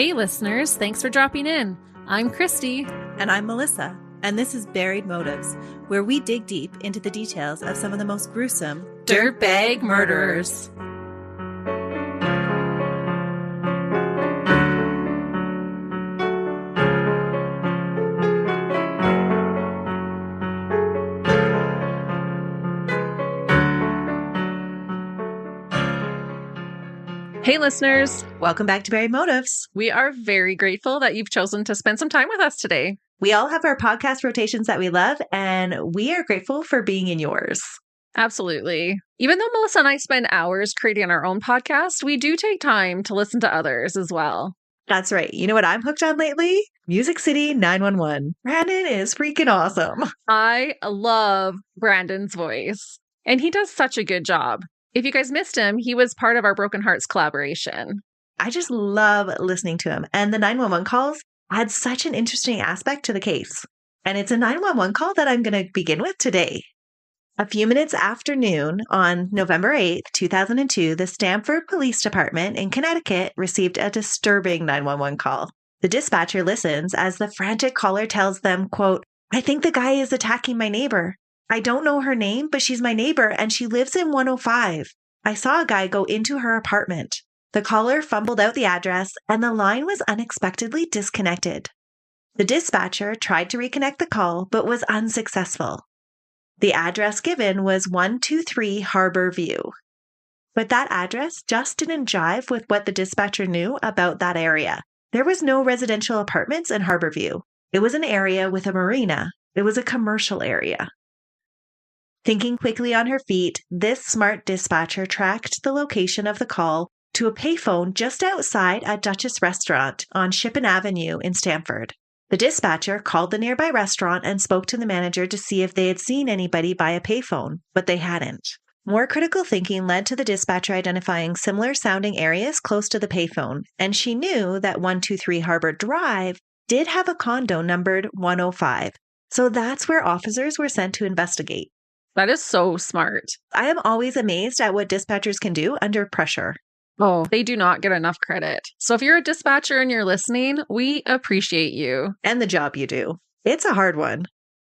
Hey listeners, thanks for dropping in. I'm Christy. And I'm Melissa. And this is Buried Motives, where we dig deep into the details of some of the most gruesome dirtbag murderers. Hey listeners, welcome back to Buried Motives. We are very grateful that you've chosen to spend some time with us today. We all have our podcast rotations that we love, and we are grateful for being in yours. Absolutely. Even though Melissa and I spend hours creating our own podcast, we do take time to listen to others as well. That's right. You know what I'm hooked on lately? Music City 911. Brandon is freaking awesome. I love Brandon's voice, and he does such a good job. If you guys missed him, he was part of our Broken Hearts collaboration. I just love listening to him. And the 911 calls add such an interesting aspect to the case. And it's a 911 call that I'm going to begin with today. A few minutes after noon on November 8th, 2002, the Stamford Police Department in Connecticut received a disturbing 911 call. The dispatcher listens as the frantic caller tells them, quote, "I think the guy is attacking my neighbor. I don't know her name, but she's my neighbor and she lives in 105. I saw a guy go into her apartment." The caller fumbled out the address and the line was unexpectedly disconnected. The dispatcher tried to reconnect the call, but was unsuccessful. The address given was 123 Harbor View. But that address just didn't jive with what the dispatcher knew about that area. There was no residential apartments in Harbor View. It was an area with a marina. It was a commercial area. Thinking quickly on her feet, this smart dispatcher tracked the location of the call to a payphone just outside a Duchess restaurant on Shippen Avenue in Stamford. The dispatcher called the nearby restaurant and spoke to the manager to see if they had seen anybody by a payphone, but they hadn't. More critical thinking led to the dispatcher identifying similar sounding areas close to the payphone, and she knew that 123 Harbor Drive did have a condo numbered 105. So that's where officers were sent to investigate. That is so smart. I am always amazed at what dispatchers can do under pressure. Oh, they do not get enough credit. So if you're a dispatcher and you're listening, we appreciate you. And the job you do. It's a hard one.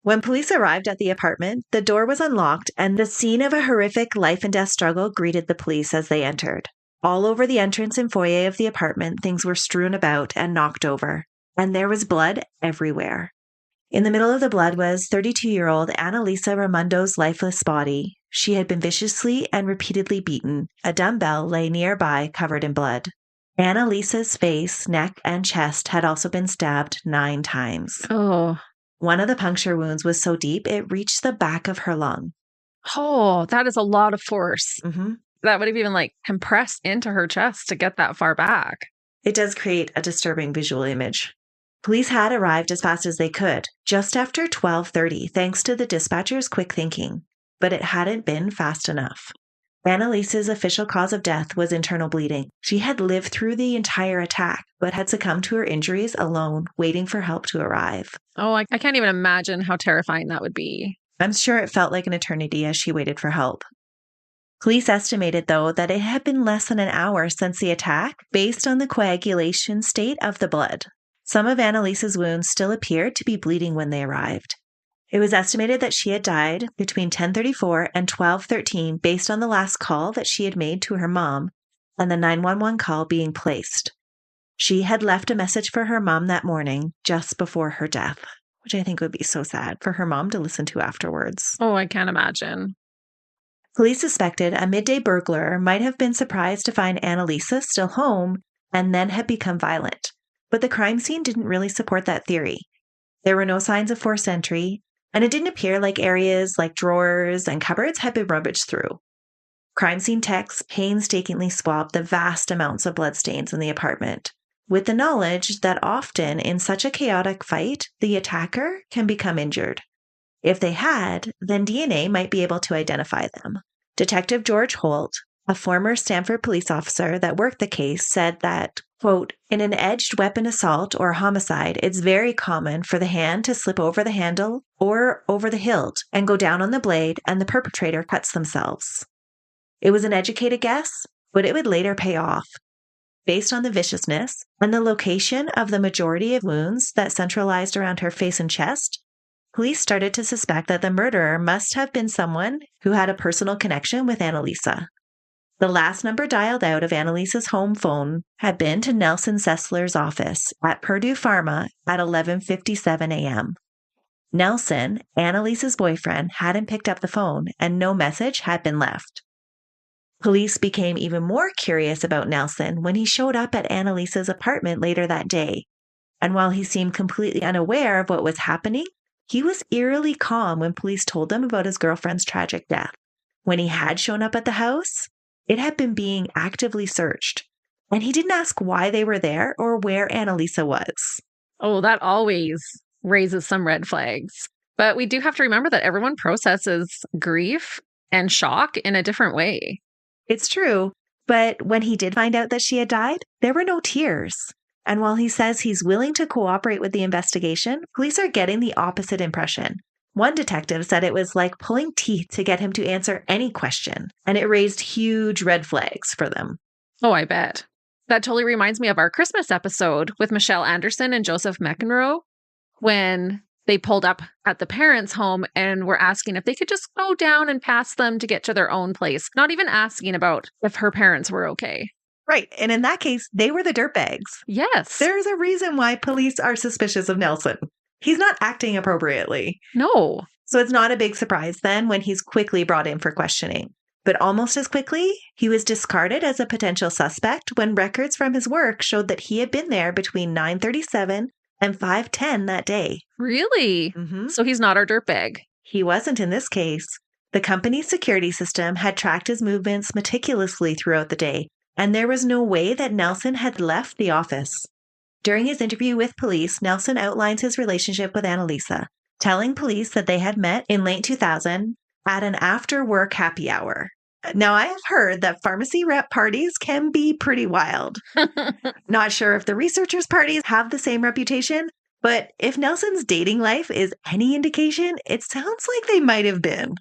When police arrived at the apartment, the door was unlocked and the scene of a horrific life and death struggle greeted the police as they entered. All over the entrance and foyer of the apartment, things were strewn about and knocked over, and there was blood everywhere. In the middle of the blood was 32-year-old Annalisa Raymundo's lifeless body. She had been viciously and repeatedly beaten. A dumbbell lay nearby, covered in blood. Annalisa's face, neck, and chest had also been stabbed 9 times. Oh. One of the puncture wounds was so deep it reached the back of her lung. Oh, that is a lot of force. Mm-hmm. That would have even compressed into her chest to get that far back. It does create a disturbing visual image. Police had arrived as fast as they could, just after 12:30, thanks to the dispatcher's quick thinking. But it hadn't been fast enough. Annalisa's official cause of death was internal bleeding. She had lived through the entire attack, but had succumbed to her injuries alone, waiting for help to arrive. Oh, I can't even imagine how terrifying that would be. I'm sure it felt like an eternity as she waited for help. Police estimated, though, that it had been less than an hour since the attack, based on the coagulation state of the blood. Some of Annalisa's wounds still appeared to be bleeding when they arrived. It was estimated that she had died between 10:34 and 12:13 based on the last call that she had made to her mom and the 911 call being placed. She had left a message for her mom that morning just before her death, which I think would be so sad for her mom to listen to afterwards. Oh, I can't imagine. Police suspected a midday burglar might have been surprised to find Annalisa still home and then had become violent. But the crime scene didn't really support that theory. There were no signs of forced entry, and it didn't appear like areas like drawers and cupboards had been rummaged through. Crime scene techs painstakingly swabbed the vast amounts of bloodstains in the apartment, with the knowledge that often in such a chaotic fight, the attacker can become injured. If they had, then DNA might be able to identify them. Detective George Holt, a former Stamford police officer that worked the case, said that, quote, "In an edged weapon assault or homicide, it's very common for the hand to slip over the handle or over the hilt and go down on the blade, and the perpetrator cuts themselves." It was an educated guess, but it would later pay off. Based on the viciousness and the location of the majority of wounds that centralized around her face and chest, police started to suspect that the murderer must have been someone who had a personal connection with Annalisa. The last number dialed out of Annalisa's home phone had been to Nelson Sessler's office at Purdue Pharma at 11:57 a.m. Nelson, Annalisa's boyfriend, hadn't picked up the phone and no message had been left. Police became even more curious about Nelson when he showed up at Annalisa's apartment later that day. And while he seemed completely unaware of what was happening, he was eerily calm when police told him about his girlfriend's tragic death. When he had shown up at the house, it had been being actively searched, and he didn't ask why they were there or where Annalisa was. Oh, that always raises some red flags. But we do have to remember that everyone processes grief and shock in a different way. It's true, but when he did find out that she had died, there were no tears. And while he says he's willing to cooperate with the investigation, police are getting the opposite impression. One detective said it was like pulling teeth to get him to answer any question, and it raised huge red flags for them. Oh, I bet. That totally reminds me of our Christmas episode with Michelle Anderson and Joseph McEnroe, when they pulled up at the parents' home and were asking if they could just go down and pass them to get to their own place, not even asking about if her parents were okay. Right. And in that case, they were the dirtbags. Yes. There's a reason why police are suspicious of Nelson. He's not acting appropriately. No. So it's not a big surprise then when he's quickly brought in for questioning. But almost as quickly, he was discarded as a potential suspect when records from his work showed that he had been there between 9:37 and 5:10 that day. Really? Mm-hmm. So he's not our dirtbag. He wasn't in this case. The company's security system had tracked his movements meticulously throughout the day, and there was no way that Nelson had left the office. During his interview with police, Nelson outlines his relationship with Annalisa, telling police that they had met in late 2000 at an after-work happy hour. Now, I have heard that pharmacy rep parties can be pretty wild. Not sure if the researchers' parties have the same reputation, but if Nelson's dating life is any indication, it sounds like they might have been.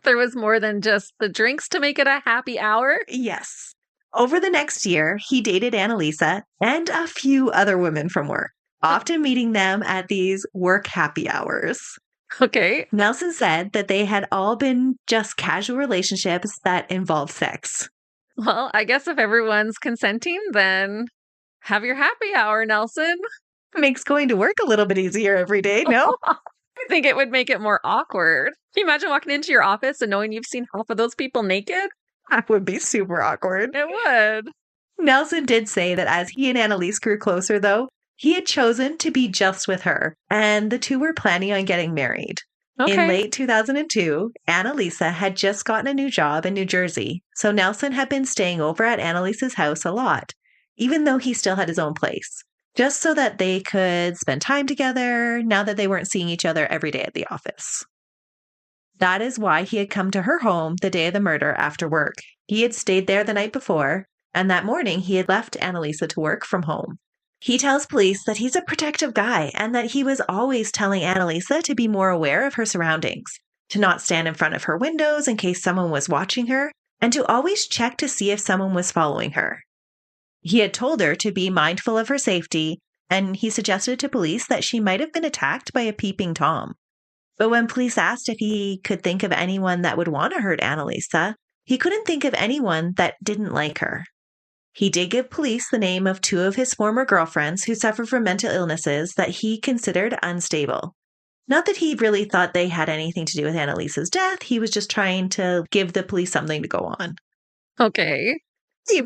There was more than just the drinks to make it a happy hour? Yes. Over the next year, he dated Annalisa and a few other women from work, often meeting them at these work happy hours. Okay. Nelson said that they had all been just casual relationships that involved sex. Well, I guess if everyone's consenting, then have your happy hour, Nelson. Makes going to work a little bit easier every day, no? I think it would make it more awkward. Can you imagine walking into your office and knowing you've seen half of those people naked? That would be super awkward. It would. Nelson did say that as he and Annalise grew closer, though, he had chosen to be just with her, and the two were planning on getting married. Okay. In late 2002, Annalisa had just gotten a new job in New Jersey, so Nelson had been staying over at Annalisa's house a lot, even though he still had his own place, just so that they could spend time together now that they weren't seeing each other every day at the office. That is why he had come to her home the day of the murder after work. He had stayed there the night before, and that morning he had left Annalisa to work from home. He tells police that he's a protective guy and that he was always telling Annalisa to be more aware of her surroundings, to not stand in front of her windows in case someone was watching her, and to always check to see if someone was following her. He had told her to be mindful of her safety, and he suggested to police that she might have been attacked by a peeping Tom. But when police asked if he could think of anyone that would want to hurt Annalisa, he couldn't think of anyone that didn't like her. He did give police the name of two of his former girlfriends who suffered from mental illnesses that he considered unstable. Not that he really thought they had anything to do with Annalisa's death, he was just trying to give the police something to go on. Okay.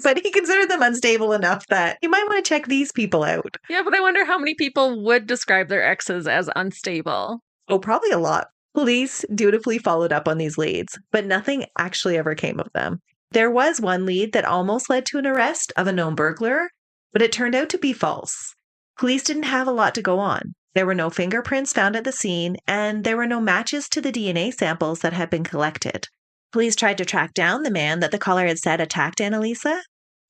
But he considered them unstable enough that you might want to check these people out. Yeah, but I wonder how many people would describe their exes as unstable. Oh, probably a lot. Police dutifully followed up on these leads, but nothing actually ever came of them. There was one lead that almost led to an arrest of a known burglar, but it turned out to be false. Police didn't have a lot to go on. There were no fingerprints found at the scene, and there were no matches to the DNA samples that had been collected. Police tried to track down the man that the caller had said attacked Annalisa,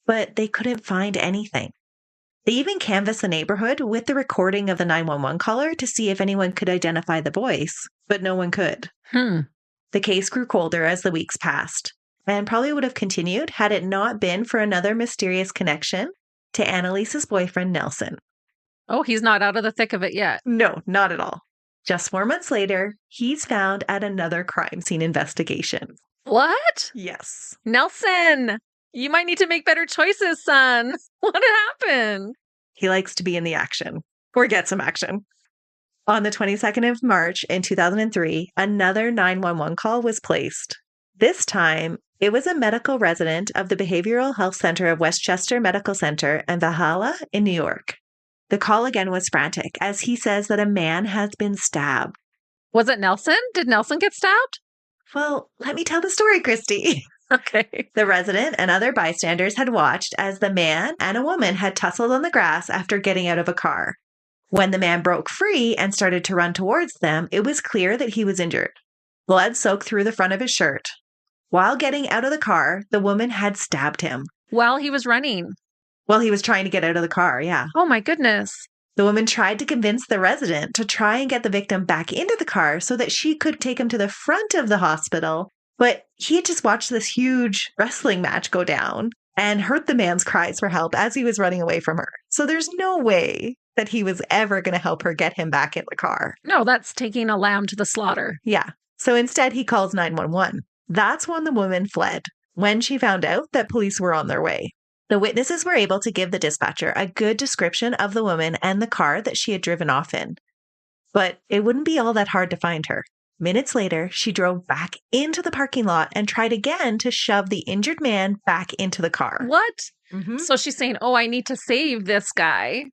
but they couldn't find anything. They even canvassed the neighborhood with the recording of the 911 caller to see if anyone could identify the voice, but no one could. The case grew colder as the weeks passed, and probably would have continued had it not been for another mysterious connection to Annalisa's boyfriend, Nelson. Oh, he's not out of the thick of it yet. No, not at all. Just 4 months later, he's found at another crime scene investigation. What? Yes. Nelson, you might need to make better choices, son. What happened? He likes to be in the action or get some action. On the 22nd of March in 2003, another 911 call was placed. This time, it was a medical resident of the Behavioral Health Center of Westchester Medical Center in Valhalla in New York. The call again was frantic as he says that a man has been stabbed. Was it Nelson? Did Nelson get stabbed? Well, let me tell the story, Christy. Okay. The resident and other bystanders had watched as the man and a woman had tussled on the grass after getting out of a car. When the man broke free and started to run towards them, it was clear that he was injured. Blood soaked through the front of his shirt. While getting out of the car, the woman had stabbed him. While he was running. Well, he was trying to get out of the car, yeah. Oh my goodness. The woman tried to convince the resident to try and get the victim back into the car so that she could take him to the front of the hospital. But he had just watched this huge wrestling match go down and heard the man's cries for help as he was running away from her. So there's no way that he was ever going to help her get him back in the car. No, that's taking a lamb to the slaughter. Yeah. So instead, he calls 911. That's when the woman fled, when she found out that police were on their way. The witnesses were able to give the dispatcher a good description of the woman and the car that she had driven off in. But it wouldn't be all that hard to find her. Minutes later, she drove back into the parking lot and tried again to shove the injured man back into the car. What? Mm-hmm. So she's saying, oh, I need to save this guy,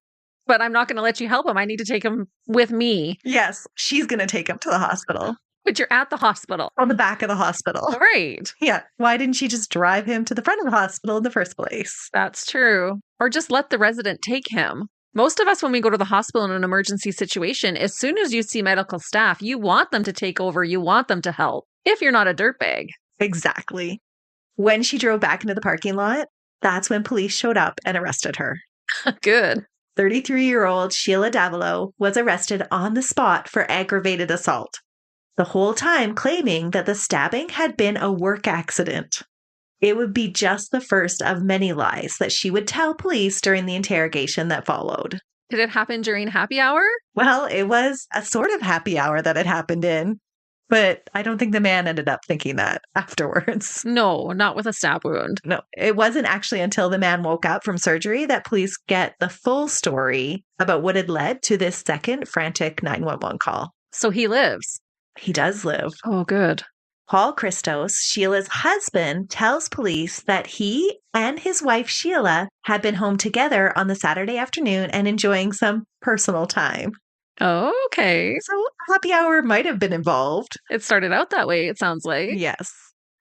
but I'm not going to let you help him. I need to take him with me. Yes, she's going to take him to the hospital. But you're at the hospital. On the back of the hospital. Right. Yeah. Why didn't she just drive him to the front of the hospital in the first place? That's true. Or just let the resident take him. Most of us, when we go to the hospital in an emergency situation, as soon as you see medical staff, you want them to take over. You want them to help. If you're not a dirtbag. Exactly. When she drove back into the parking lot, that's when police showed up and arrested her. Good. 33-year-old Sheila Davalloo was arrested on the spot for aggravated assault, the whole time claiming that the stabbing had been a work accident. It would be just the first of many lies that she would tell police during the interrogation that followed. Did it happen during happy hour? Well, it was a sort of happy hour that it happened in, but I don't think the man ended up thinking that afterwards. No, not with a stab wound. No, it wasn't actually until the man woke up from surgery that police get the full story about what had led to this second frantic 911 call. So he lives. He does live. Oh, good. Paul Christos, Sheila's husband, tells police that he and his wife Sheila had been home together on the Saturday afternoon and enjoying some personal time. Oh, okay. So happy hour might have been involved. It started out that way, it sounds like. Yes.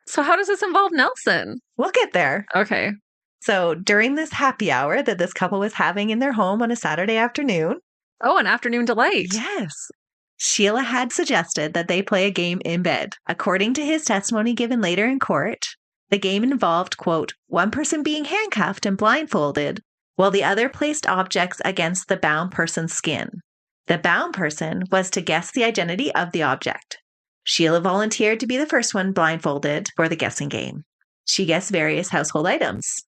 So how does this involve Nelson? We'll get there. Okay. So during this happy hour that this couple was having in their home on a Saturday afternoon. Oh, an afternoon delight. Yes. Sheila had suggested that they play a game in bed. According to his testimony given later in court, the game involved, quote, one person being handcuffed and blindfolded, while the other placed objects against the bound person's skin. The bound person was to guess the identity of the object. Sheila volunteered to be the first one blindfolded for the guessing game. She guessed various household items.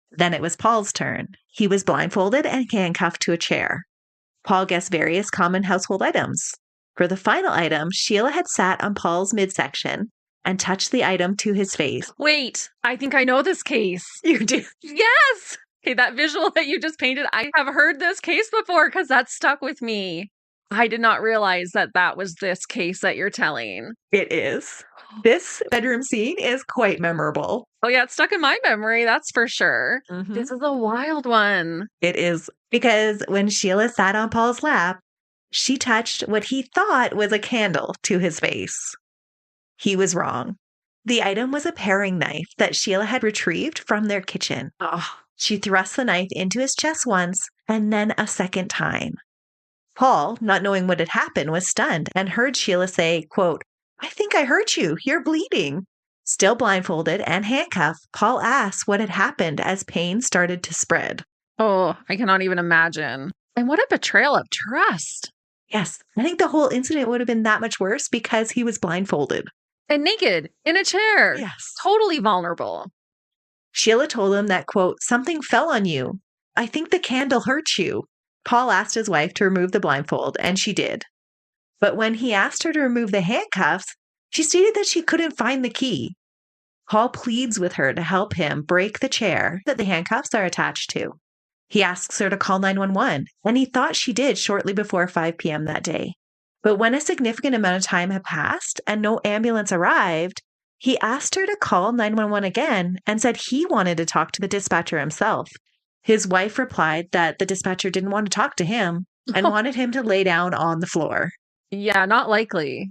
Then it was Paul's turn. He was blindfolded and handcuffed to a chair. Paul guessed various common household items. For the final item, Sheila had sat on Paul's midsection and touched the item to his face. Wait, I think I know this case. You do? Yes! Okay, that visual that you just painted, I have heard this case before because that stuck with me. I did not realize that that was this case that you're telling. It is. This bedroom scene is quite memorable. Oh yeah, it's stuck in my memory, that's for sure. Mm-hmm. This is a wild one. It is, because when Sheila sat on Paul's lap, she touched what he thought was a candle to his face. He was wrong. The item was a paring knife that Sheila had retrieved from their kitchen. Oh. She thrust the knife into his chest once and then a second time. Paul, not knowing what had happened, was stunned and heard Sheila say, quote, I think I hurt you. You're bleeding. Still blindfolded and handcuffed, Paul asked what had happened as pain started to spread. Oh, I cannot even imagine. And what a betrayal of trust. Yes, I think the whole incident would have been that much worse because he was blindfolded. And naked, in a chair. Yes. Totally vulnerable. Sheila told him that, quote, something fell on you. I think the candle hurt you. Paul asked his wife to remove the blindfold, and she did. But when he asked her to remove the handcuffs, she stated that she couldn't find the key. Paul pleads with her to help him break the chair that the handcuffs are attached to. He asks her to call 911, and he thought she did shortly before 5 p.m. that day. But when a significant amount of time had passed and no ambulance arrived, he asked her to call 911 again and said he wanted to talk to the dispatcher himself. His wife replied that the dispatcher didn't want to talk to him and wanted him to lay down on the floor. Yeah, not likely.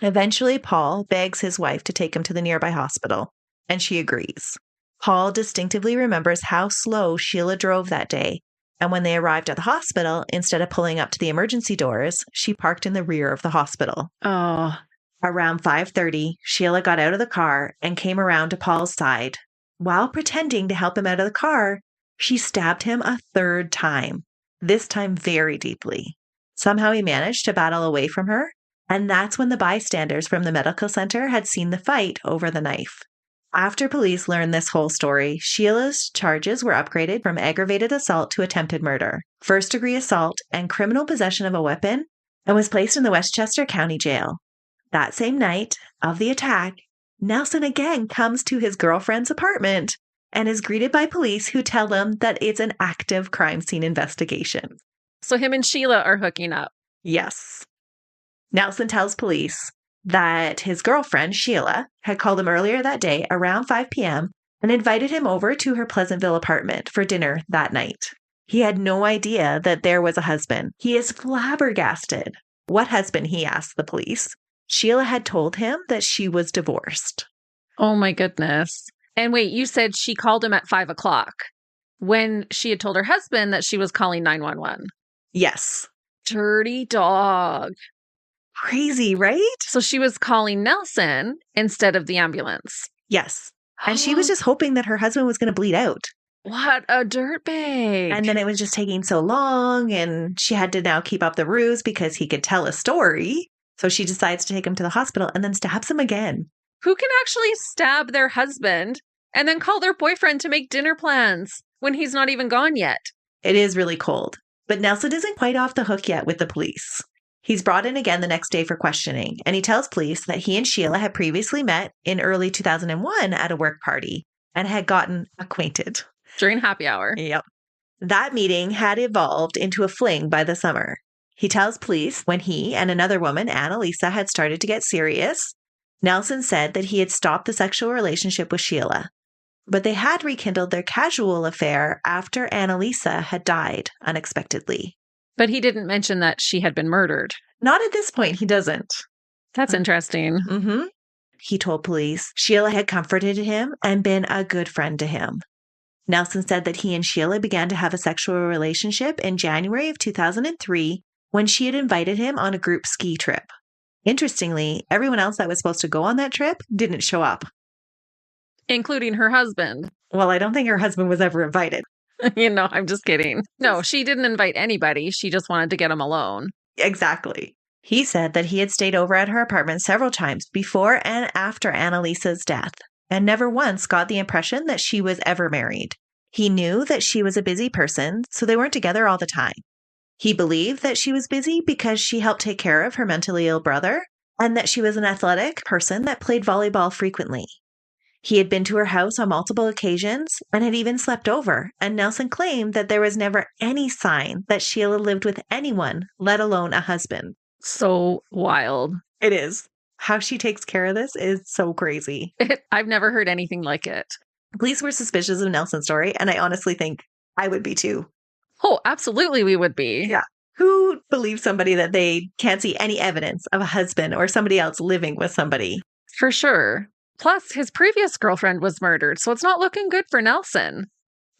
Eventually, Paul begs his wife to take him to the nearby hospital, and she agrees. Paul distinctively remembers how slow Sheila drove that day, and when they arrived at the hospital, instead of pulling up to the emergency doors, she parked in the rear of the hospital. Oh. Around 5:30, Sheila got out of the car and came around to Paul's side. While pretending to help him out of the car, she stabbed him a third time, this time very deeply. Somehow he managed to battle away from her, and that's when the bystanders from the medical center had seen the fight over the knife. After police learned this whole story, Sheila's charges were upgraded from aggravated assault to attempted murder, first-degree assault, and criminal possession of a weapon, and was placed in the Westchester County Jail. That same night of the attack, Nelson again comes to his girlfriend's apartment and is greeted by police who tell him that it's an active crime scene investigation. So him and Sheila are hooking up. Yes. Nelson tells police that his girlfriend, Sheila, had called him earlier that day around 5 p.m. and invited him over to her Pleasantville apartment for dinner that night. He had no idea that there was a husband. He is flabbergasted. What husband? He asked the police. Sheila had told him that she was divorced. Oh my goodness. And wait, you said she called him at 5 o'clock when she had told her husband that she was calling 911. Yes. Dirty dog. Crazy, right? So she was calling Nelson instead of the ambulance. Yes. And she was just hoping that her husband was going to bleed out. What a dirtbag. And then it was just taking so long, and she had to now keep up the ruse because he could tell a story. So she decides to take him to the hospital and then stabs him again. Who can actually stab their husband and then call their boyfriend to make dinner plans when he's not even gone yet? It is really cold. But Nelson isn't quite off the hook yet with the police. He's brought in again the next day for questioning, and he tells police that he and Sheila had previously met in early 2001 at a work party and had gotten acquainted. During happy hour. Yep. That meeting had evolved into a fling by the summer. He tells police when he and another woman, Annalisa, had started to get serious, Nelson said that he had stopped the sexual relationship with Sheila. But they had rekindled their casual affair after Annalisa had died unexpectedly. But he didn't mention that she had been murdered. Not at this point, he doesn't. That's interesting. He told police Sheila had comforted him and been a good friend to him. Nelson said that he and Sheila began to have a sexual relationship in January of 2003 when she had invited him on a group ski trip. Interestingly, everyone else that was supposed to go on that trip didn't show up. Including her husband. Well, I don't think her husband was ever invited. I'm just kidding. No, she didn't invite anybody. She just wanted to get him alone. Exactly. He said that he had stayed over at her apartment several times before and after Annalisa's death, and never once got the impression that she was ever married. He knew that she was a busy person, so they weren't together all the time. He believed that she was busy because she helped take care of her mentally ill brother, and that she was an athletic person that played volleyball frequently. He had been to her house on multiple occasions and had even slept over, and Nelson claimed that there was never any sign that Sheila lived with anyone, let alone a husband. So wild. It is. How she takes care of this is so crazy. I've never heard anything like it. Police were suspicious of Nelson's story, and I honestly think I would be too. Oh, absolutely we would be. Yeah. Who believes somebody that they can't see any evidence of a husband or somebody else living with somebody? For sure. Plus, his previous girlfriend was murdered, so it's not looking good for Nelson.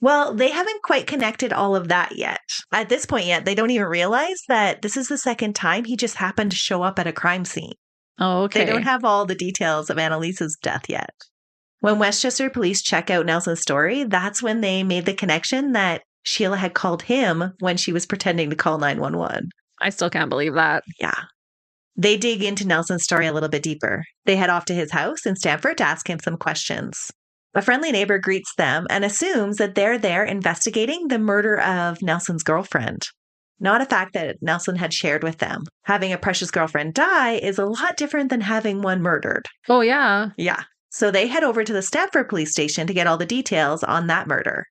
Well, they haven't quite connected all of that yet. At this point yet, they don't even realize that this is the second time he just happened to show up at a crime scene. Oh, okay. They don't have all the details of Annalisa's death yet. When Westchester police check out Nelson's story, that's when they made the connection that Sheila had called him when she was pretending to call 911. I still can't believe that. Yeah. They dig into Nelson's story a little bit deeper. They head off to his house in Stamford to ask him some questions. A friendly neighbor greets them and assumes that they're there investigating the murder of Nelson's girlfriend. Not a fact that Nelson had shared with them. Having a precious girlfriend die is a lot different than having one murdered. Oh, yeah. Yeah. So they head over to the Stamford police station to get all the details on that murder.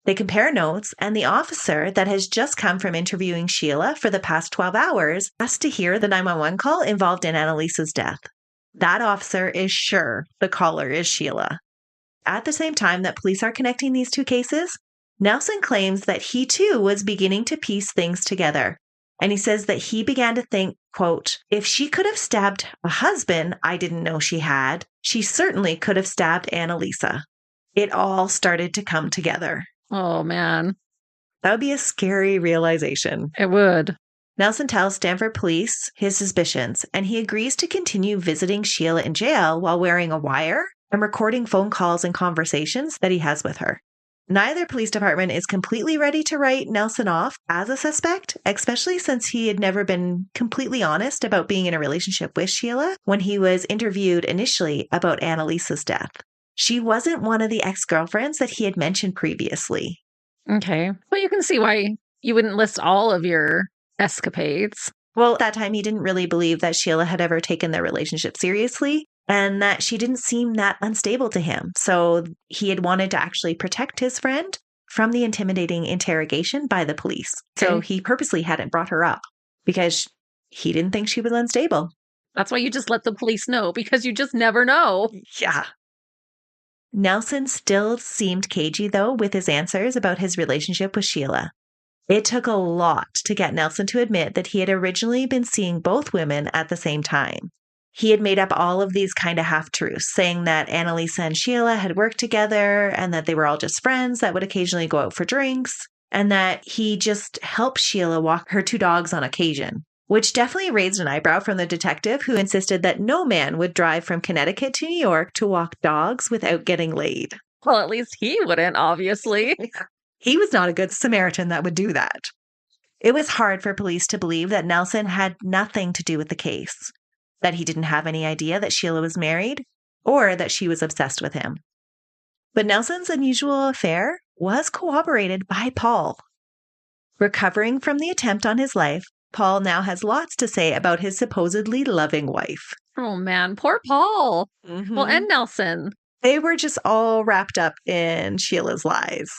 They compare notes, and the officer that has just come from interviewing Sheila for the past 12 hours asks to hear the 911 call involved in Annalisa's death. That officer is sure the caller is Sheila. At the same time that police are connecting these two cases, Nelson claims that he too was beginning to piece things together. And he says that he began to think, quote, if she could have stabbed a husband I didn't know she had, she certainly could have stabbed Annalisa. It all started to come together. Oh, man. That would be a scary realization. It would. Nelson tells Stamford police his suspicions, and he agrees to continue visiting Sheila in jail while wearing a wire and recording phone calls and conversations that he has with her. Neither police department is completely ready to write Nelson off as a suspect, especially since he had never been completely honest about being in a relationship with Sheila when he was interviewed initially about Annalisa's death. She wasn't one of the ex-girlfriends that he had mentioned previously. Okay. Well, you can see why you wouldn't list all of your escapades. Well, at that time, he didn't really believe that Sheila had ever taken their relationship seriously and that she didn't seem that unstable to him. So he had wanted to actually protect his friend from the intimidating interrogation by the police. Okay. So he purposely hadn't brought her up because he didn't think she was unstable. That's why you just let the police know, because you just never know. Yeah. Nelson still seemed cagey, though, with his answers about his relationship with Sheila. It took a lot to get Nelson to admit that he had originally been seeing both women at the same time. He had made up all of these kind of half-truths, saying that Annalisa and Sheila had worked together and that they were all just friends that would occasionally go out for drinks, and that he just helped Sheila walk her two dogs on occasion, which definitely raised an eyebrow from the detective, who insisted that no man would drive from Connecticut to New York to walk dogs without getting laid. Well, at least he wouldn't, obviously. He was not a good Samaritan that would do that. It was hard for police to believe that Nelson had nothing to do with the case, that he didn't have any idea that Sheila was married, or that she was obsessed with him. But Nelson's unusual affair was corroborated by Paul. Recovering from the attempt on his life, Paul now has lots to say about his supposedly loving wife. Oh, man. Poor Paul. Well, and Nelson. They were just all wrapped up in Sheila's lies.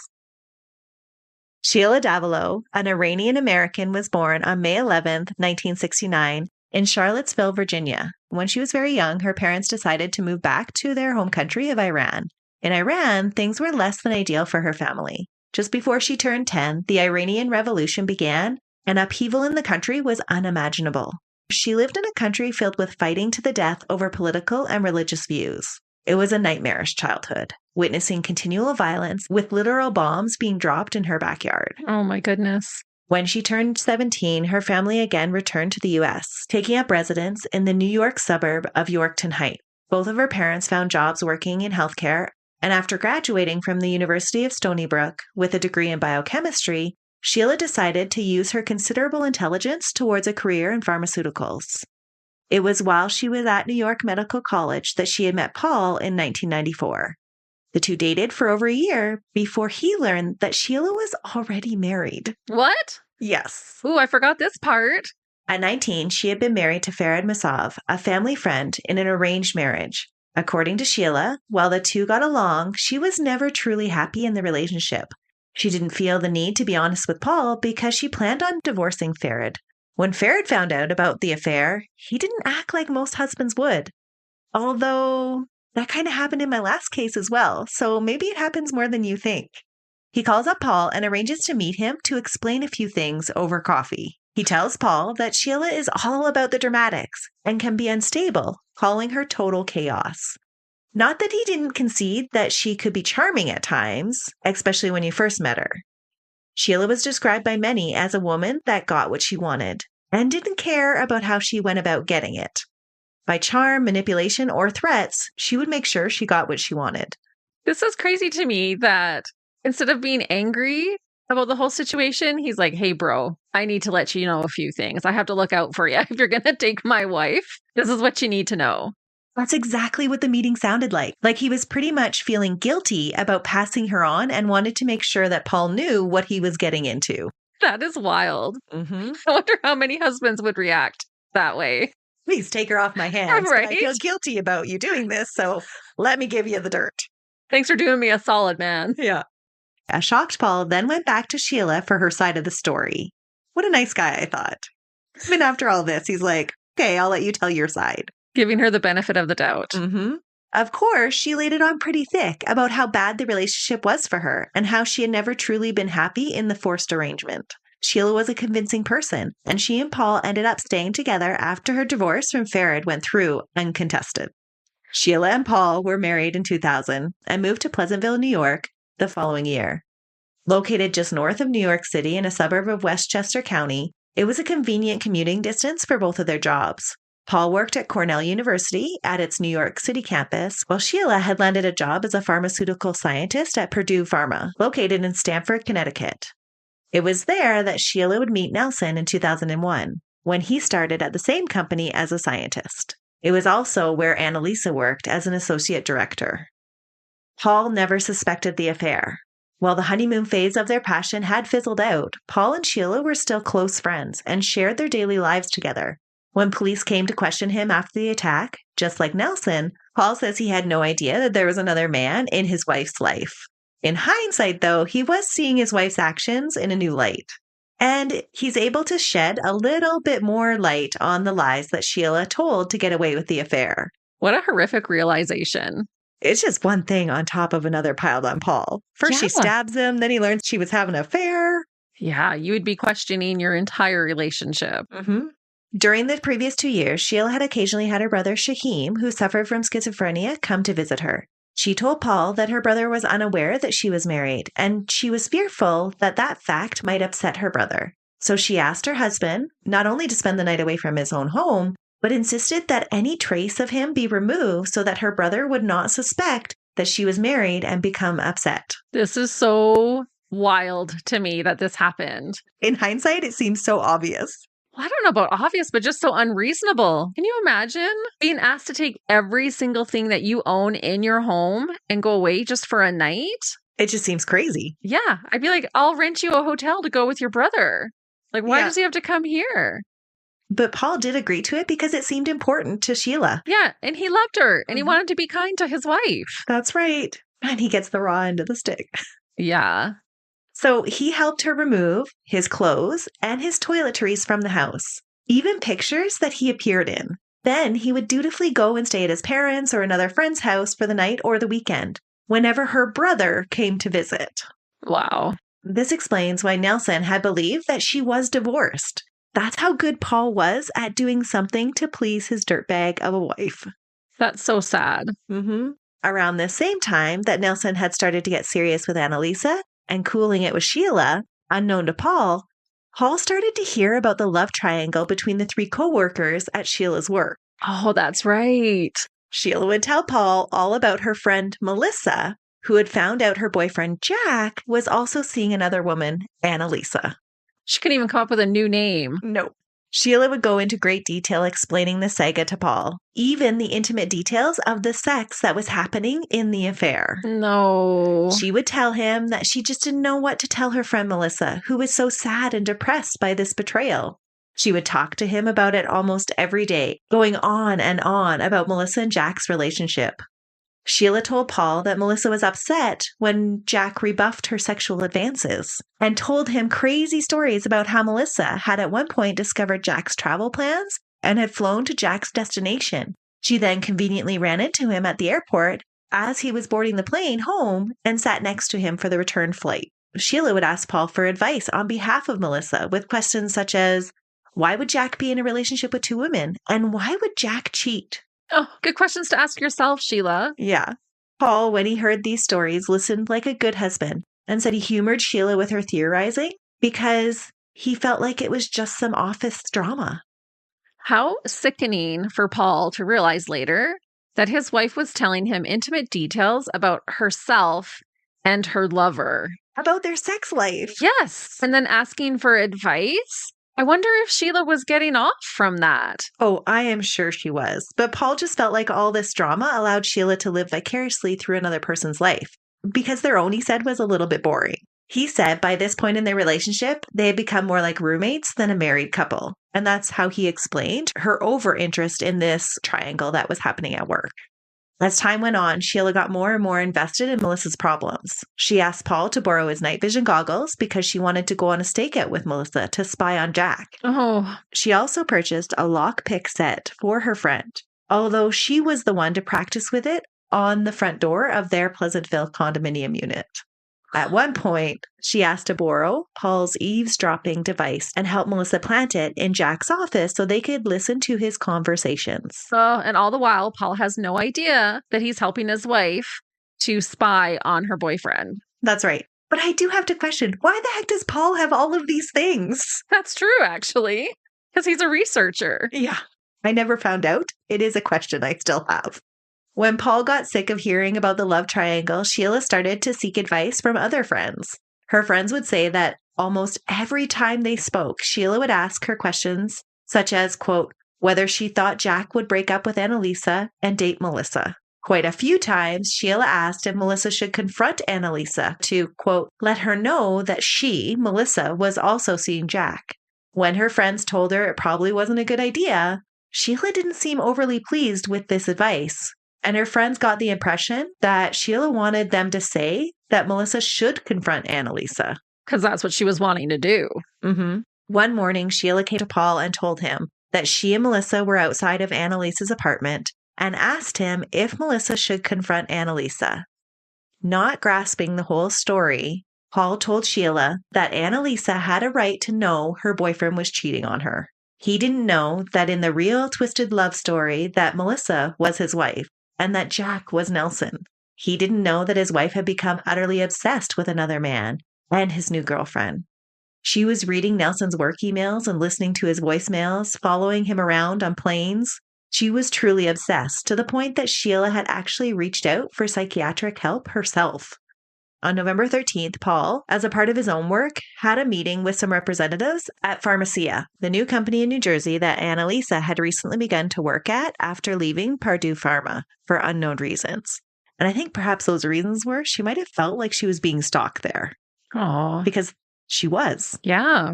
Sheila Davalloo, an Iranian-American, was born on May 11th, 1969, in Charlottesville, Virginia. When she was very young, her parents decided to move back to their home country of Iran. In Iran, things were less than ideal for her family. Just before she turned 10, the Iranian Revolution began, and upheaval in the country was unimaginable. She lived in a country filled with fighting to the death over political and religious views. It was a nightmarish childhood, witnessing continual violence with literal bombs being dropped in her backyard. Oh, my goodness. When she turned 17, her family again returned to the U.S., taking up residence in the New York suburb of Yorkton Heights. Both of her parents found jobs working in healthcare, and after graduating from the University of Stony Brook with a degree in biochemistry, Sheila decided to use her considerable intelligence towards a career in pharmaceuticals. It was while she was at New York Medical College that she had met Paul in 1994. The two dated for over a year before he learned that Sheila was already married. What? Yes. Ooh, I forgot this part. At 19, she had been married to Farad Masov, a family friend, in an arranged marriage. According to Sheila, while the two got along, she was never truly happy in the relationship. She didn't feel the need to be honest with Paul because she planned on divorcing Farad. When Farad found out about the affair, he didn't act like most husbands would. Although that kind of happened in my last case as well, so maybe it happens more than you think. He calls up Paul and arranges to meet him to explain a few things over coffee. He tells Paul that Sheila is all about the dramatics and can be unstable, calling her total chaos. Not that he didn't concede that she could be charming at times, especially when you first met her. Sheila was described by many as a woman that got what she wanted and didn't care about how she went about getting it. By charm, manipulation, or threats, she would make sure she got what she wanted. This is crazy to me that instead of being angry about the whole situation, he's like, hey, bro, I need to let you know a few things. I have to look out for you. If you're going to take my wife, this is what you need to know. That's exactly what the meeting sounded like. Like he was pretty much feeling guilty about passing her on and wanted to make sure that Paul knew what he was getting into. That is wild. Mm-hmm. I wonder how many husbands would react that way. Please take her off my hands. But I Right? feel guilty about you doing this, so let me give you the dirt. Thanks for doing me a solid, man. Yeah. A shocked Paul then went back to Sheila for her side of the story. What a nice guy, I thought. Even after all this, he's like, okay, I'll let you tell your side. Giving her the benefit of the doubt. Mm-hmm. Of course, she laid it on pretty thick about how bad the relationship was for her and how she had never truly been happy in the forced arrangement. Sheila was a convincing person, and she and Paul ended up staying together after her divorce from Farid went through uncontested. Sheila and Paul were married in 2000 and moved to Pleasantville, New York the following year. Located just north of New York City in a suburb of Westchester County, it was a convenient commuting distance for both of their jobs. Paul worked at Cornell University at its New York City campus, while Sheila had landed a job as a pharmaceutical scientist at Purdue Pharma, located in Stamford, Connecticut. It was there that Sheila would meet Nelson in 2001, when he started at the same company as a scientist. It was also where Annalisa worked as an associate director. Paul never suspected the affair. While the honeymoon phase of their passion had fizzled out, Paul and Sheila were still close friends and shared their daily lives together. When police came to question him after the attack, just like Nelson, Paul says he had no idea that there was another man in his wife's life. In hindsight, though, he was seeing his wife's actions in a new light. And he's able to shed a little bit more light on the lies that Sheila told to get away with the affair. What a horrific realization. It's just one thing on top of another piled on Paul. First she Yeah. stabs him, then he learns she was having an affair. Yeah, you would be questioning your entire relationship. Mm-hmm. During the previous 2 years, Sheila had occasionally had her brother Shaheem, who suffered from schizophrenia, come to visit her. She told Paul that her brother was unaware that she was married, and she was fearful that that fact might upset her brother. So she asked her husband not only to spend the night away from his own home, but insisted that any trace of him be removed so that her brother would not suspect that she was married and become upset. This is so wild to me that this happened. In hindsight, it seems so obvious. Well, I don't know about obvious, but just so unreasonable. Can you imagine being asked to take every single thing that you own in your home and go away just for a night? It just seems crazy. Yeah, I'd be like, I'll rent you a hotel to go with your brother. Like, why does he have to come here? But Paul did agree to it because it seemed important to Sheila. Yeah, and he loved her and he wanted to be kind to his wife. That's right. And he gets the raw end of the stick. Yeah. So he helped her remove his clothes and his toiletries from the house, even pictures that he appeared in. Then he would dutifully go and stay at his parents' or another friend's house for the night or the weekend, whenever her brother came to visit. Wow. This explains why Nelson had believed that she was divorced. That's how good Paul was at doing something to please his dirtbag of a wife. That's so sad. Mm-hmm. Around the same time that Nelson had started to get serious with Annalisa and cooling it with Sheila, unknown to Paul, Paul started to hear about the love triangle between the 3 co-workers at Sheila's work. Oh, that's right. Sheila would tell Paul all about her friend Melissa, who had found out her boyfriend Jack was also seeing another woman, Annalisa. She couldn't even come up with a new name. Nope. Sheila would go into great detail explaining the saga to Paul, even the intimate details of the sex that was happening in the affair. No. She would tell him that she just didn't know what to tell her friend Melissa, who was so sad and depressed by this betrayal. She would talk to him about it almost every day, going on and on about Melissa and Jack's relationship. Sheila told Paul that Melissa was upset when Jack rebuffed her sexual advances and told him crazy stories about how Melissa had at one point discovered Jack's travel plans and had flown to Jack's destination. She then conveniently ran into him at the airport as he was boarding the plane home and sat next to him for the return flight. Sheila would ask Paul for advice on behalf of Melissa with questions such as, why would Jack be in a relationship with 2 women? And why would Jack cheat? Oh, good questions to ask yourself, Sheila. Yeah. Paul, when he heard these stories, listened like a good husband and said he humored Sheila with her theorizing because he felt like it was just some office drama. How sickening for Paul to realize later that his wife was telling him intimate details about herself and her lover. About their sex life. Yes. And then asking for advice I wonder if Sheila was getting off from that. Oh, I am sure she was. But Paul just felt like all this drama allowed Sheila to live vicariously through another person's life because their own, he said, was a little bit boring. He said by this point in their relationship, they had become more like roommates than a married couple. And that's how he explained her over-interest in this triangle that was happening at work. As time went on, Sheila got more and more invested in Melissa's problems. She asked Paul to borrow his night vision goggles because she wanted to go on a stakeout with Melissa to spy on Jack. Oh, She also purchased a lockpick set for her friend, although she was the one to practice with it on the front door of their Pleasantville condominium unit. At one point, she asked to borrow Paul's eavesdropping device and help Melissa plant it in Jack's office so they could listen to his conversations. and all the while, Paul has no idea that he's helping his wife to spy on her boyfriend. That's right. But I do have to question, why the heck does Paul have all of these things? That's true, actually, because he's a researcher. Yeah, I never found out. It is a question I still have. When Paul got sick of hearing about the love triangle, Sheila started to seek advice from other friends. Her friends would say that almost every time they spoke, Sheila would ask her questions such as, quote, whether she thought Jack would break up with Annalisa and date Melissa. Quite a few times, Sheila asked if Melissa should confront Annalisa to, quote, let her know that she, Melissa, was also seeing Jack. When her friends told her it probably wasn't a good idea, Sheila didn't seem overly pleased with this advice. And her friends got the impression that Sheila wanted them to say that Melissa should confront Annalisa. Because that's what she was wanting to do. Mm-hmm. One morning, Sheila came to Paul and told him that she and Melissa were outside of Annalisa's apartment and asked him if Melissa should confront Annalisa. Not grasping the whole story, Paul told Sheila that Annalisa had a right to know her boyfriend was cheating on her. He didn't know that in the real twisted love story that Melissa was his wife and that Jack was Nelson. He didn't know that his wife had become utterly obsessed with another man and his new girlfriend. She was reading Nelson's work emails and listening to his voicemails, following him around on planes. She was truly obsessed to the point that Sheila had actually reached out for psychiatric help herself. On November 13th, Paul, as a part of his own work, had a meeting with some representatives at Pharmacia, the new company in New Jersey that Annalisa had recently begun to work at after leaving Purdue Pharma for unknown reasons. And I think perhaps those reasons were she might have felt like she was being stalked there. Oh, Because she was. yeah.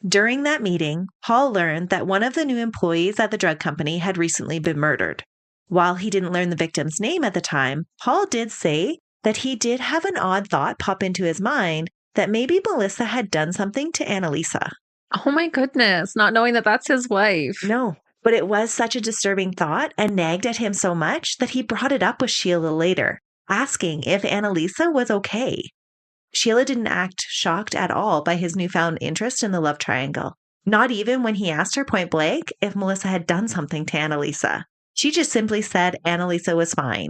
During that meeting, Paul learned that one of the new employees at the drug company had recently been murdered. While he didn't learn the victim's name at the time, Paul did say that he did have an odd thought pop into his mind that maybe Melissa had done something to Annalisa. Oh my goodness, not knowing that that's his wife. No, but it was such a disturbing thought and nagged at him so much that he brought it up with Sheila later, asking if Annalisa was okay. Sheila didn't act shocked at all by his newfound interest in the love triangle, not even when he asked her point blank if Melissa had done something to Annalisa. She just simply said Annalisa was fine.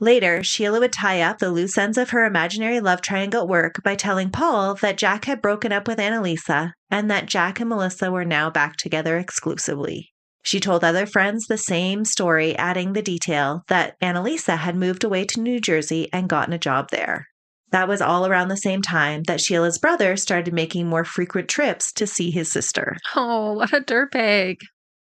Later, Sheila would tie up the loose ends of her imaginary love triangle at work by telling Paul that Jack had broken up with Annalisa and that Jack and Melissa were now back together exclusively. She told other friends the same story, adding the detail that Annalisa had moved away to New Jersey and gotten a job there. That was all around the same time that Sheila's brother started making more frequent trips to see his sister. Oh, what a dirtbag.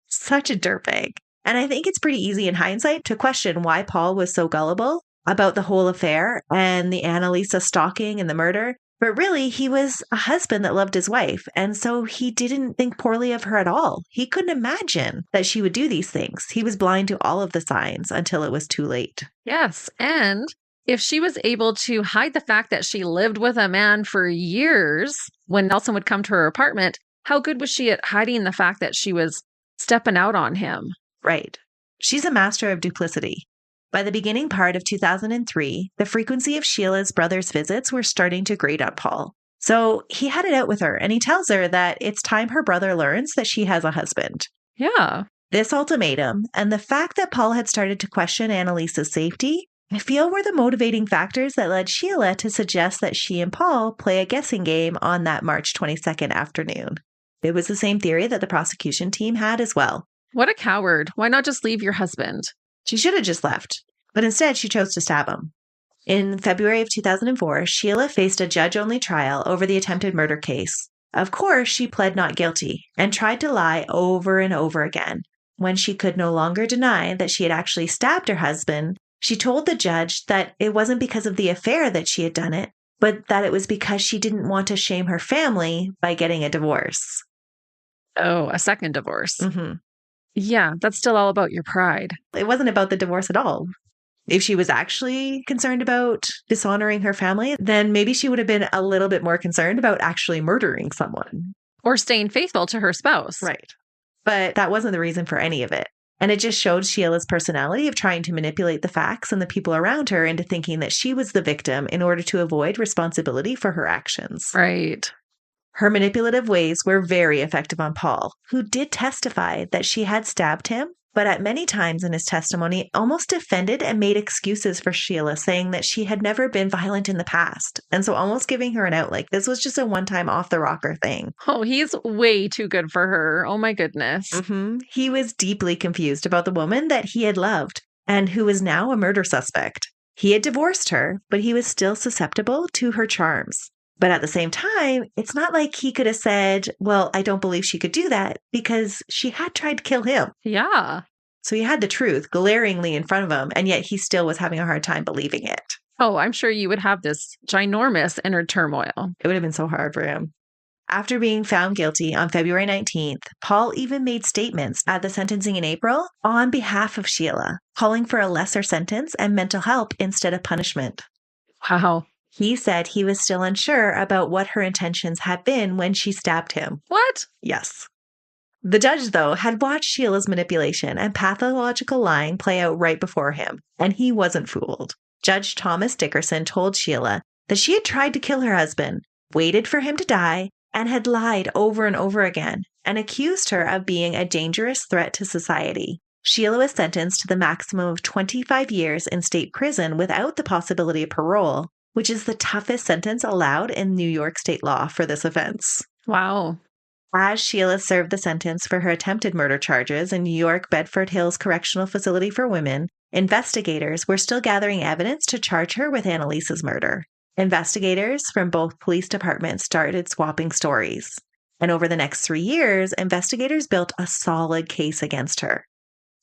Such a dirtbag. And I think it's pretty easy in hindsight to question why Paul was so gullible about the whole affair and the Annalisa stalking and the murder. But really, he was a husband that loved his wife. And so he didn't think poorly of her at all. He couldn't imagine that she would do these things. He was blind to all of the signs until it was too late. Yes. And if she was able to hide the fact that she lived with a man for years when Nelson would come to her apartment, how good was she at hiding the fact that she was stepping out on him? Right. She's a master of duplicity. By the beginning part of 2003, the frequency of Sheila's brother's visits were starting to grate on Paul. So he had it out with her, and he tells her that it's time her brother learns that she has a husband. Yeah. This ultimatum, and the fact that Paul had started to question Annalisa's safety, I feel were the motivating factors that led Sheila to suggest that she and Paul play a guessing game on that March 22nd afternoon. It was the same theory that the prosecution team had as well. What a coward. Why not just leave your husband? She should have just left, but instead she chose to stab him. In February of 2004, Sheila faced a judge-only trial over the attempted murder case. Of course, she pled not guilty and tried to lie over and over again. When she could no longer deny that she had actually stabbed her husband, she told the judge that it wasn't because of the affair that she had done it, but that it was because she didn't want to shame her family by getting a divorce. Oh, a second divorce. Mm-hmm. Yeah, that's still all about your pride. It wasn't about the divorce at all. If she was actually concerned about dishonoring her family, then maybe she would have been a little bit more concerned about actually murdering someone. Or staying faithful to her spouse. Right. But that wasn't the reason for any of it. And it just showed Sheila's personality of trying to manipulate the facts and the people around her into thinking that she was the victim in order to avoid responsibility for her actions. Right. Her manipulative ways were very effective on Paul, who did testify that she had stabbed him, but at many times in his testimony almost defended and made excuses for Sheila, saying that she had never been violent in the past. And so almost giving her an out, like this was just a one-time off-the-rocker thing. Oh, he's way too good for her. Oh my goodness. Mm-hmm. He was deeply confused about the woman that he had loved and who was now a murder suspect. He had divorced her, but he was still susceptible to her charms. But at the same time, it's not like he could have said, well, I don't believe she could do that, because she had tried to kill him. Yeah. So he had the truth glaringly in front of him, and yet he still was having a hard time believing it. Oh, I'm sure you would have this ginormous inner turmoil. It would have been so hard for him. After being found guilty on February 19th, Paul even made statements at the sentencing in April on behalf of Sheila, calling for a lesser sentence and mental help instead of punishment. Wow. He said he was still unsure about what her intentions had been when she stabbed him. What? Yes. The judge, though, had watched Sheila's manipulation and pathological lying play out right before him, and he wasn't fooled. Judge Thomas Dickerson told Sheila that she had tried to kill her husband, waited for him to die, and had lied over and over again, and accused her of being a dangerous threat to society. Sheila was sentenced to the maximum of 25 years in state prison without the possibility of parole, which is the toughest sentence allowed in New York state law for this offense. Wow. As Sheila served the sentence for her attempted murder charges in New York Bedford Hills Correctional Facility for Women, investigators were still gathering evidence to charge her with Annalisa's murder. Investigators from both police departments started swapping stories. And over the next 3 years, investigators built a solid case against her.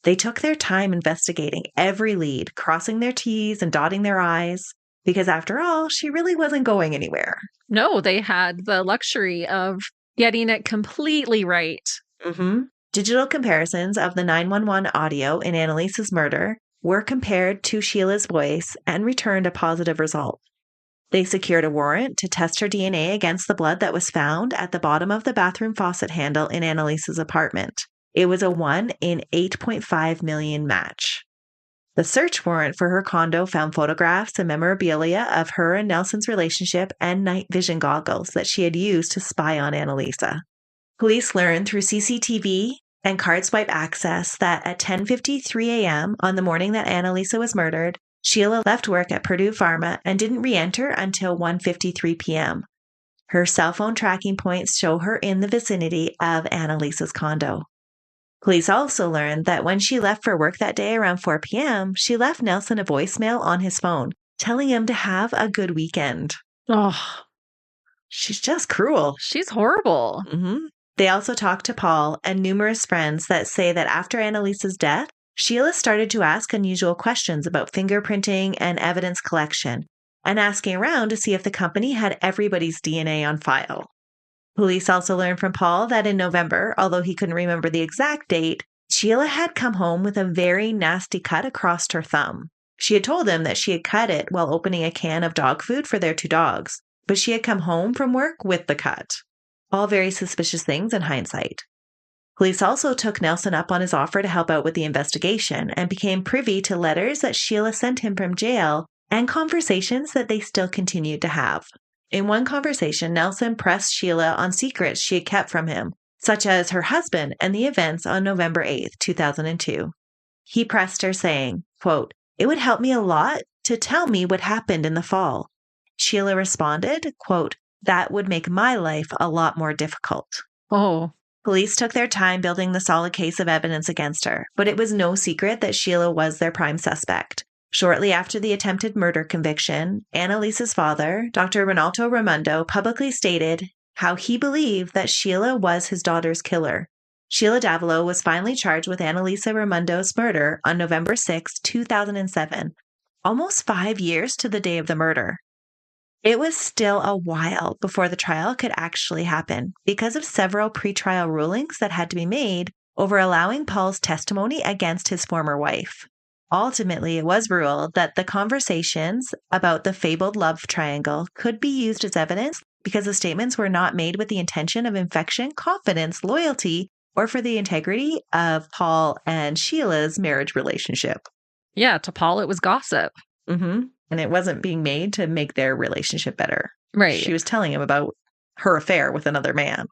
They took their time investigating every lead, crossing their T's and dotting their I's, because after all, she really wasn't going anywhere. No, they had the luxury of getting it completely right. Mm-hmm. Digital comparisons of the 911 audio in Annalisa's murder were compared to Sheila's voice and returned a positive result. They secured a warrant to test her DNA against the blood that was found at the bottom of the bathroom faucet handle in Annalisa's apartment. It was a 1 in 8.5 million match. The search warrant for her condo found photographs and memorabilia of her and Nelson's relationship and night vision goggles that she had used to spy on Annalisa. Police learned through CCTV and card swipe access that at 10:53 a.m. on the morning that Annalisa was murdered, Sheila left work at Purdue Pharma and didn't re-enter until 1:53 p.m. Her cell phone tracking points show her in the vicinity of Annalisa's condo. Police also learned that when she left for work that day around 4 p.m., she left Nelson a voicemail on his phone, telling him to have a good weekend. Oh, She's just cruel. she's horrible. Mm-hmm. They also talked to Paul and numerous friends that say that after Annalisa's death, Sheila started to ask unusual questions about fingerprinting and evidence collection, and asking around to see if the company had everybody's DNA on file. Police also learned from Paul that in November, although he couldn't remember the exact date, Sheila had come home with a very nasty cut across her thumb. She had told him that she had cut it while opening a can of dog food for their 2 dogs, but she had come home from work with the cut. All very suspicious things in hindsight. Police also took Nelson up on his offer to help out with the investigation and became privy to letters that Sheila sent him from jail and conversations that they still continued to have. In one conversation, Nelson pressed Sheila on secrets she had kept from him, such as her husband and the events on November 8th, 2002. He pressed her saying, quote, "It would help me a lot to tell me what happened in the fall." Sheila responded, quote, "That would make my life a lot more difficult." Oh, Police took their time building the solid case of evidence against her, but it was no secret that Sheila was their prime suspect. Shortly after the attempted murder conviction, Annalisa's father, Dr. Annalisa Raymundo, publicly stated how he believed that Sheila was his daughter's killer. Sheila Davalloo was finally charged with Annalisa Raymundo's murder on November 6, 2007, almost 5 years to the day of the murder. It was still a while before the trial could actually happen because of several pretrial rulings that had to be made over allowing Paul's testimony against his former wife. Ultimately, it was ruled that the conversations about the fabled love triangle could be used as evidence because the statements were not made with the intention of infection, confidence, loyalty, or for the integrity of Paul and Sheila's marriage relationship. Yeah, to Paul, it was gossip. Mm-hmm. And it wasn't being made to make their relationship better. Right. She was telling him about her affair with another man.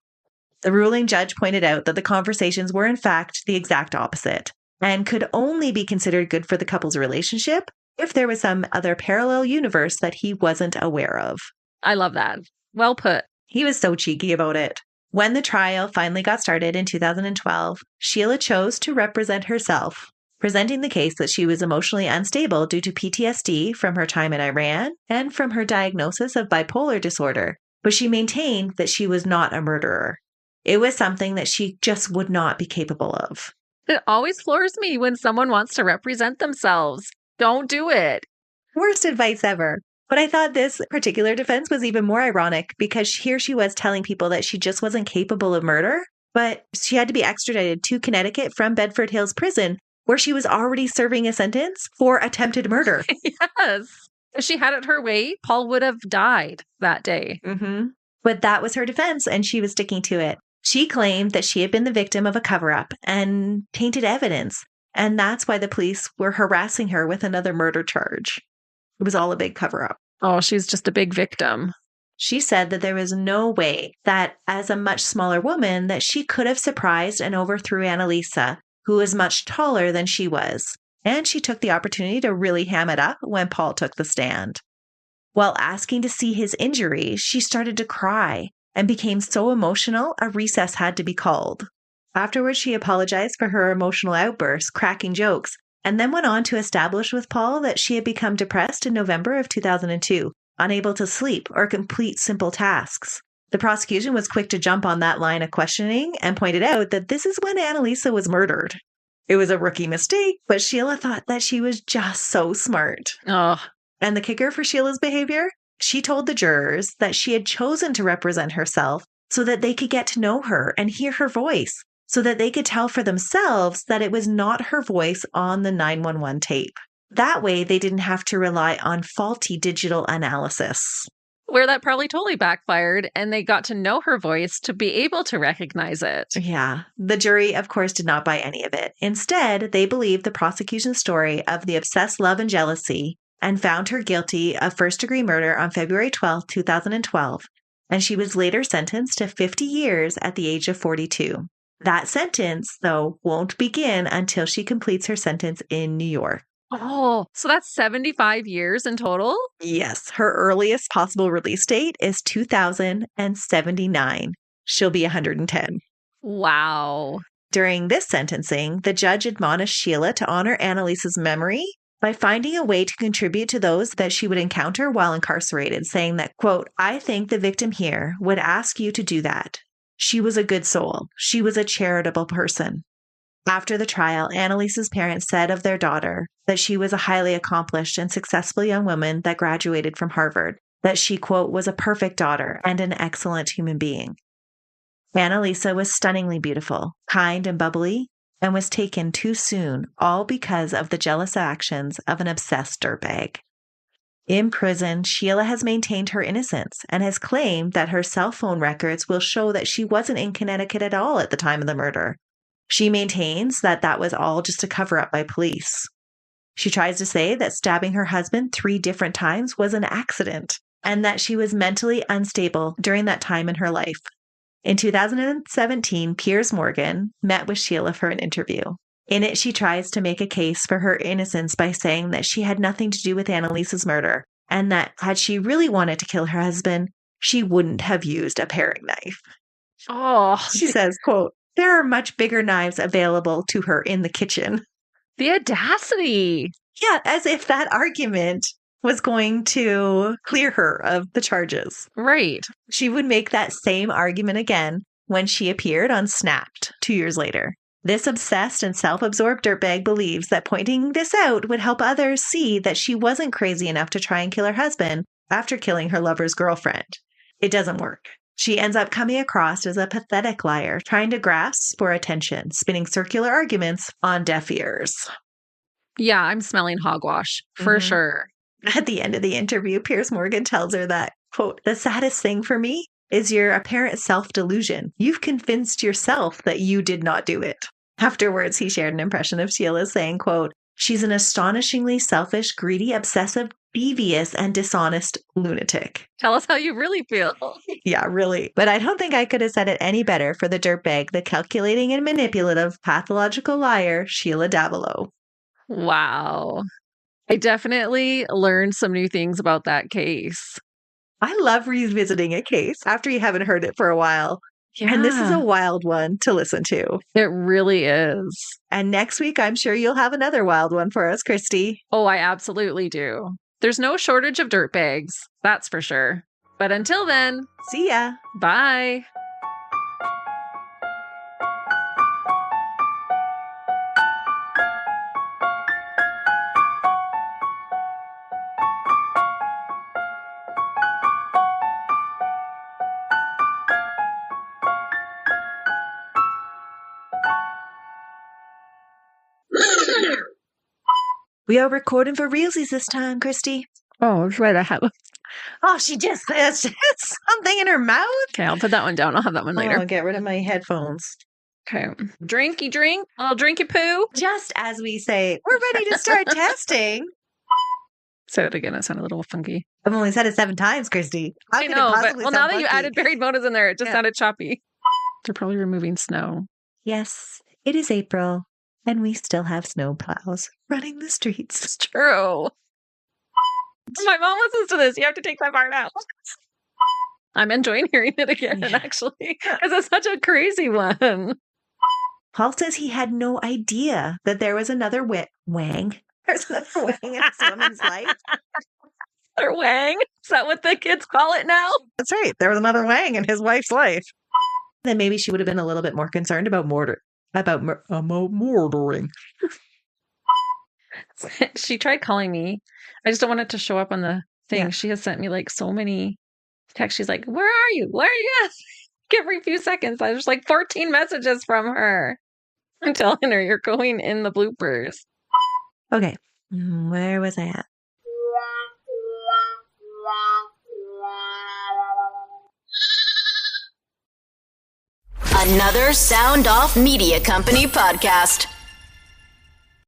The ruling judge pointed out that the conversations were, in fact, the exact opposite and could only be considered good for the couple's relationship if there was some other parallel universe that he wasn't aware of. I love that. Well put. He was so cheeky about it. When the trial finally got started in 2012, Sheila chose to represent herself, presenting the case that she was emotionally unstable due to PTSD from her time in Iran and from her diagnosis of bipolar disorder, but she maintained that she was not a murderer. It was something that she just would not be capable of. It always floors me when someone wants to represent themselves. Don't do it. Worst advice ever. But I thought this particular defense was even more ironic because here she was telling people that she just wasn't capable of murder, but she had to be extradited to Connecticut from Bedford Hills Prison, where she was already serving a sentence for attempted murder. Yes. If she had it her way, Paul would have died that day. Mm-hmm. But that was her defense, and she was sticking to it. She claimed that she had been the victim of a cover-up and tainted evidence, and that's why the police were harassing her with another murder charge. It was all a big cover-up. Oh, she's just a big victim. She said that there was no way that as a much smaller woman that she could have surprised and overthrew Annalisa, who was much taller than she was. And she took the opportunity to really ham it up when Paul took the stand. While asking to see his injuries, she started to cry and became so emotional a recess had to be called. Afterwards, she apologized for her emotional outbursts, cracking jokes, and then went on to establish with Paul that she had become depressed in November of 2002, unable to sleep or complete simple tasks. The prosecution was quick to jump on that line of questioning and pointed out that this is when Annalisa was murdered. It was a rookie mistake, but Sheila thought that she was just so smart. Oh. And the kicker for Sheila's behavior? She told the jurors that she had chosen to represent herself so that they could get to know her and hear her voice, so that they could tell for themselves that it was not her voice on the 911 tape. That way, they didn't have to rely on faulty digital analysis. Where that probably totally backfired, and they got to know her voice to be able to recognize it. Yeah. The jury, of course, did not buy any of it. Instead, they believed the prosecution's story of the obsessed love and jealousy and found her guilty of first-degree murder on February 12, 2012, and she was later sentenced to 50 years at the age of 42. That sentence, though, won't begin until she completes her sentence in New York. Oh, so that's 75 years in total? Yes, her earliest possible release date is 2079. She'll be 110. Wow. During this sentencing, the judge admonished Sheila to honor Annalisa's memory by finding a way to contribute to those that she would encounter while incarcerated, saying that, quote, "I think the victim here would ask you to do that. She was a good soul. She was a charitable person." After the trial, Annalisa's parents said of their daughter that she was a highly accomplished and successful young woman that graduated from Harvard, that she, quote, "was a perfect daughter and an excellent human being." Annalisa was stunningly beautiful, kind and bubbly, and was taken too soon, all because of the jealous actions of an obsessed dirtbag. In prison, Sheila has maintained her innocence and has claimed that her cell phone records will show that she wasn't in Connecticut at all at the time of the murder. She maintains that that was all just a cover-up by police. She tries to say that stabbing her husband 3 different times was an accident and that she was mentally unstable during that time in her life. In 2017, Piers Morgan met with Sheila for an interview. In it, she tries to make a case for her innocence by saying that she had nothing to do with Annalisa's murder and that had she really wanted to kill her husband, she wouldn't have used a paring knife. Oh, She says, quote, "There are much bigger knives available to her in the kitchen." the audacity. Yeah, as if that argument was going to clear her of the charges. Right. She would make that same argument again when she appeared on Snapped 2 years later. This obsessed and self-absorbed dirtbag believes that pointing this out would help others see that she wasn't crazy enough to try and kill her husband after killing her lover's girlfriend. It doesn't work. She ends up coming across as a pathetic liar, trying to grasp for attention, spinning circular arguments on deaf ears. Yeah, I'm smelling hogwash for sure. At the end of the interview, Piers Morgan tells her that, quote, "The saddest thing for me is your apparent self-delusion. You've convinced yourself that you did not do it." Afterwards, he shared an impression of Sheila saying, quote, "She's an astonishingly selfish, greedy, obsessive, devious, and dishonest lunatic." Tell us how you really feel. Yeah, really. But I don't think I could have said it any better for the dirtbag, the calculating and manipulative, pathological liar, Sheila Davalloo. Wow. I definitely learned some new things about that case. I love revisiting a case after you haven't heard it for a while. Yeah. And this is a wild one to listen to. It really is. And next week, I'm sure you'll have another wild one for us, Christy. Oh, I absolutely do. There's no shortage of dirtbags, that's for sure. But until then, see ya. Bye. We are recording for realsies this time, Christy. Oh, that's right. I have. Oh, she just has something in her mouth. Okay, I'll put that one down. I'll have that one later. I'll get rid of my headphones. Okay. Drinky drink. I'll drinky poo. Just as we say, we're ready to start testing. Say it again. It sounded a little funky. I've only said it 7 times, Christy. I know, but now that you added buried motives in there, it just sounded choppy. They're probably removing snow. Yes, it is April, and we still have snow plows running the streets. It's true. My mom listens to this. You have to take that part out. I'm enjoying hearing it again, actually, because it's such a crazy one. Paul says he had no idea that there was another wang. There's another wang in this woman's life. Another wang? Is that what the kids call it now? That's right. There was another wang in his wife's life. Then maybe she would have been a little bit more concerned about murdering. She tried calling me. I just don't want it to show up on the thing. Yeah. She has sent me like so many texts. She's like, "Where are you? Where are you at?" Every few seconds. There's like 14 messages from her. I'm telling her you're going in the bloopers. Okay. Where was I at? Another Sound Off Media Company podcast.